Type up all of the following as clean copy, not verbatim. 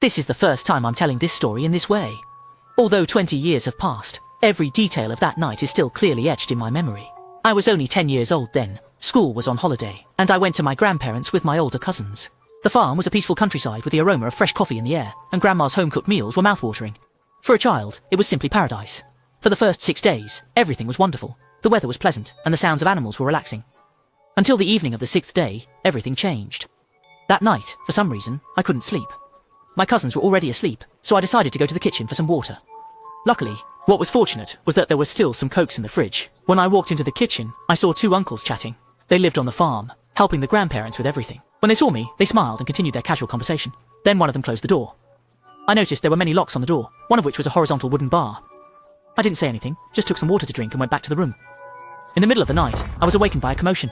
This is the first time I'm telling this story in this way. Although 20 years have passed, every detail of that night is still clearly etched in my memory. I was only 10 years old then, school was on holiday, and I went to my grandparents with my older cousins. The farm was a peaceful countryside with the aroma of fresh coffee in the air, and Grandma's home-cooked meals were mouth-watering. For a child, it was simply paradise. For the first 6 days, everything was wonderful. The weather was pleasant, and the sounds of animals were relaxing. Until the evening of the 6th day, everything changed. That night, for some reason, I couldn't sleep. My cousins were already asleep, so I decided to go to the kitchen for some water. Luckily, what was fortunate was that there was still some Cokes in the fridge. When I walked into the kitchen, I saw 2 uncles chatting. They lived on the farm, helping the grandparents with everything. When they saw me, they smiled and continued their casual conversation. Then one of them closed the door. I noticed there were many locks on the door, one of which was a horizontal wooden bar. I didn't say anything, just took some water to drink and went back to the room. In the middle of the night, I was awakened by a commotion.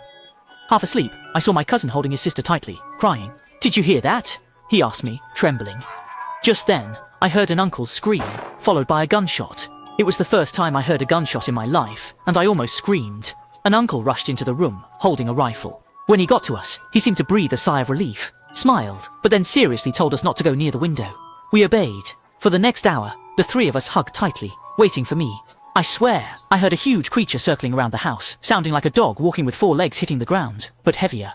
Half asleep, I saw my cousin holding his sister tightly, crying. "Did you hear that?" he asked me, trembling. Just then, I heard an uncle's scream, followed by a gunshot. It was the first time I heard a gunshot in my life, and I almost screamed. An uncle rushed into the room, holding a rifle. When he got to us, he seemed to breathe a sigh of relief, smiled, but then seriously told us not to go near the window. We obeyed. For the next hour, the 3 of us hugged tightly, waiting for me. I swear, I heard a huge creature circling around the house, sounding like a dog walking with 4 legs hitting the ground, but heavier.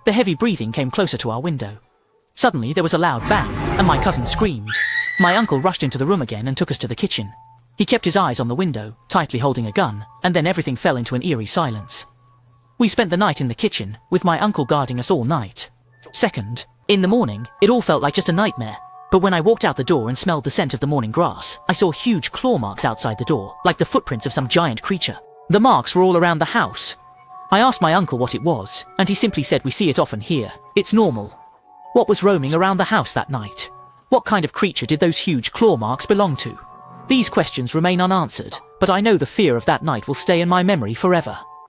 The heavy breathing came closer to our window. Suddenly, there was a loud bang, and my cousin screamed. My uncle rushed into the room again and took us to the kitchen. He kept his eyes on the window, tightly holding a gun, and then everything fell into an eerie silence. We spent the night in the kitchen, with my uncle guarding us all night. Second, in the morning, it all felt like just a nightmare. But when I walked out the door and smelled the scent of the morning grass, I saw huge claw marks outside the door, like the footprints of some giant creature. The marks were all around the house. I asked my uncle what it was, and he simply said we see it often here. It's normal. What was roaming around the house that night? What kind of creature did those huge claw marks belong to? These questions remain unanswered, but I know the fear of that night will stay in my memory forever.